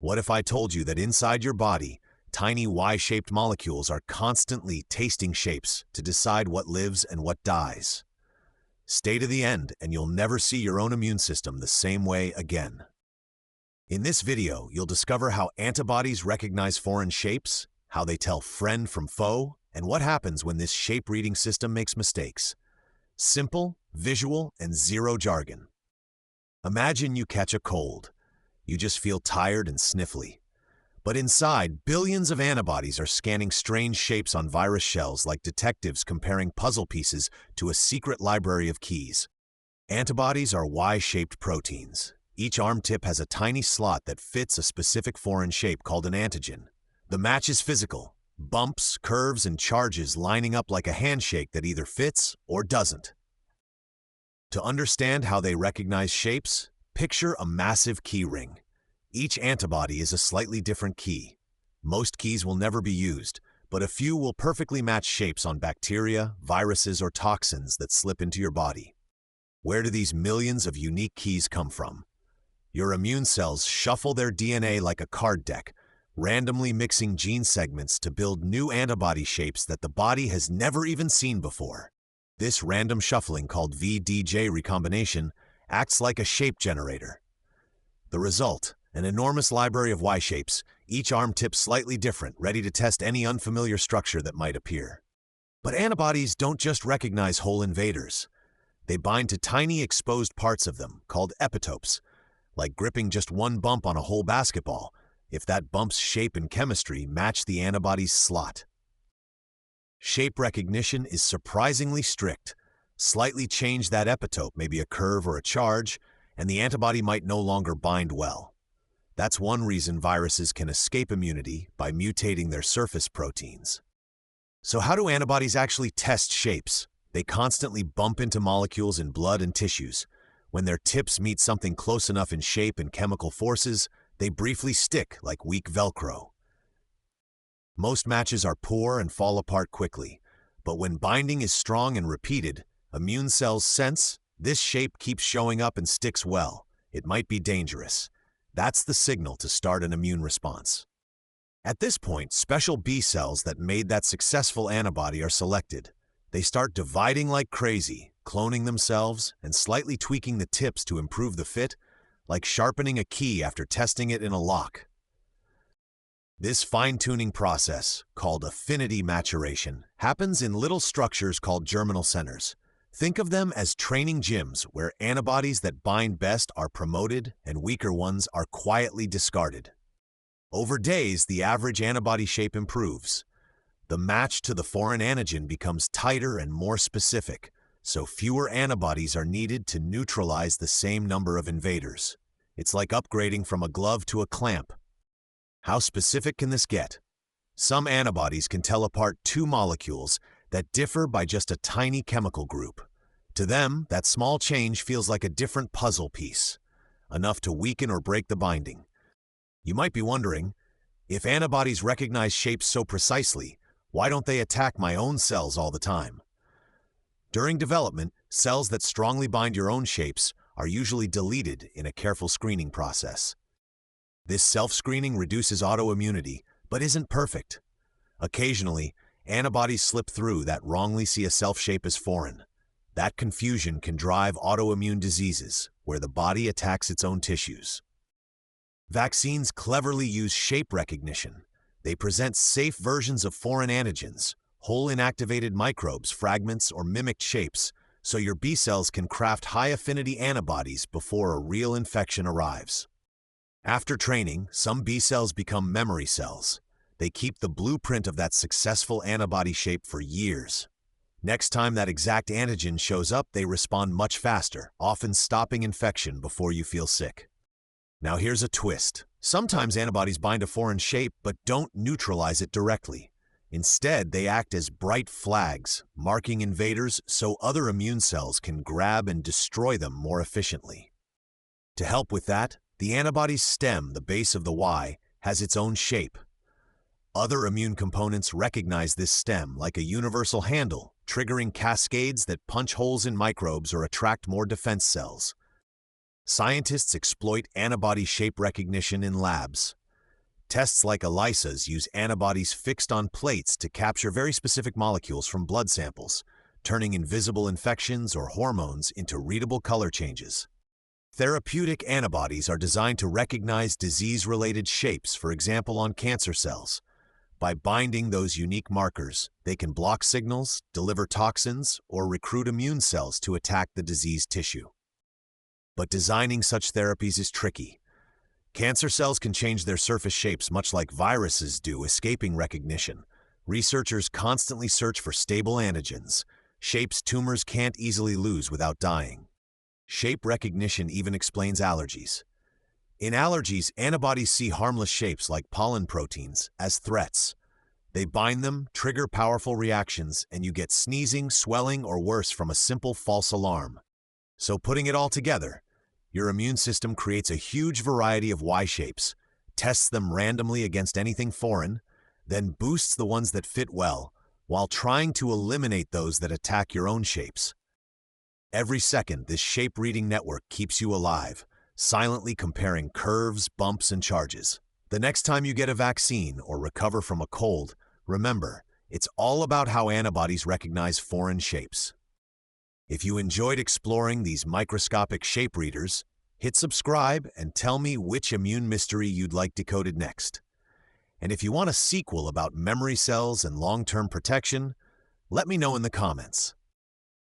What if I told you that inside your body, tiny Y-shaped molecules are constantly tasting shapes to decide what lives and what dies? Stay to the end and you'll never see your own immune system the same way again. In this video, you'll discover how antibodies recognize foreign shapes, how they tell friend from foe, and what happens when this shape-reading system makes mistakes. Simple, visual, and zero jargon. Imagine you catch a cold. You just feel tired and sniffly. But inside, billions of antibodies are scanning strange shapes on virus shells like detectives comparing puzzle pieces to a secret library of keys. Antibodies are Y-shaped proteins. Each arm tip has a tiny slot that fits a specific foreign shape called an antigen. The match is physical. Bumps, curves, and charges lining up like a handshake that either fits or doesn't. To understand how they recognize shapes, picture a massive key ring. Each antibody is a slightly different key. Most keys will never be used, but a few will perfectly match shapes on bacteria, viruses, or toxins that slip into your body. Where do these millions of unique keys come from? Your immune cells shuffle their DNA like a card deck, randomly mixing gene segments to build new antibody shapes that the body has never even seen before. This random shuffling, called VDJ recombination, acts like a shape generator. The result: an enormous library of Y-shapes, each arm tip slightly different, ready to test any unfamiliar structure that might appear. But antibodies don't just recognize whole invaders. They bind to tiny exposed parts of them, called epitopes. Like gripping just one bump on a whole basketball, if that bump's shape and chemistry match the antibody's slot. Shape recognition is surprisingly strict. Slightly change that epitope, maybe a curve or a charge, and the antibody might no longer bind well. That's one reason viruses can escape immunity by mutating their surface proteins. So how do antibodies actually test shapes? They constantly bump into molecules in blood and tissues. When their tips meet something close enough in shape and chemical forces, they briefly stick like weak Velcro. Most matches are poor and fall apart quickly, but when binding is strong and repeated, immune cells sense this shape keeps showing up and sticks well. It might be dangerous. That's the signal to start an immune response. At this point, special B cells that made that successful antibody are selected. They start dividing like crazy, cloning themselves and slightly tweaking the tips to improve the fit, like sharpening a key after testing it in a lock. This fine-tuning process, called affinity maturation, happens in little structures called germinal centers. Think of them as training gyms where antibodies that bind best are promoted and weaker ones are quietly discarded. Over days, the average antibody shape improves. The match to the foreign antigen becomes tighter and more specific, so fewer antibodies are needed to neutralize the same number of invaders. It's like upgrading from a glove to a clamp. How specific can this get? Some antibodies can tell apart two molecules that differ by just a tiny chemical group. To them, that small change feels like a different puzzle piece, enough to weaken or break the binding. You might be wondering, if antibodies recognize shapes so precisely, why don't they attack my own cells all the time? During development, cells that strongly bind your own shapes are usually deleted in a careful screening process. This self-screening reduces autoimmunity, but isn't perfect. Occasionally, antibodies slip through that wrongly see a self-shape as foreign. That confusion can drive autoimmune diseases, where the body attacks its own tissues. Vaccines cleverly use shape recognition. They present safe versions of foreign antigens, whole inactivated microbes, fragments, or mimicked shapes, so your B cells can craft high-affinity antibodies before a real infection arrives. After training, some B cells become memory cells. They keep the blueprint of that successful antibody shape for years. Next time that exact antigen shows up, they respond much faster, often stopping infection before you feel sick. Now here's a twist. Sometimes antibodies bind a foreign shape but don't neutralize it directly. Instead, they act as bright flags, marking invaders so other immune cells can grab and destroy them more efficiently. To help with that, the antibody's stem, the base of the Y, has its own shape. Other immune components recognize this stem like a universal handle, triggering cascades that punch holes in microbes or attract more defense cells. Scientists exploit antibody shape recognition in labs. Tests like ELISA's use antibodies fixed on plates to capture very specific molecules from blood samples, turning invisible infections or hormones into readable color changes. Therapeutic antibodies are designed to recognize disease-related shapes, for example on cancer cells. By binding those unique markers, they can block signals, deliver toxins, or recruit immune cells to attack the diseased tissue. But designing such therapies is tricky. Cancer cells can change their surface shapes much like viruses do, escaping recognition. Researchers constantly search for stable antigens, shapes tumors can't easily lose without dying. Shape recognition even explains allergies. In allergies, antibodies see harmless shapes like pollen proteins as threats. They bind them, trigger powerful reactions, and you get sneezing, swelling, or worse from a simple false alarm. So putting it all together, your immune system creates a huge variety of Y shapes, tests them randomly against anything foreign, then boosts the ones that fit well, while trying to eliminate those that attack your own shapes. Every second, this shape-reading network keeps you alive, silently comparing curves, bumps, and charges. The next time you get a vaccine or recover from a cold, remember, it's all about how antibodies recognize foreign shapes. If you enjoyed exploring these microscopic shape readers, hit subscribe and tell me which immune mystery you'd like decoded next. And if you want a sequel about memory cells and long-term protection, let me know in the comments.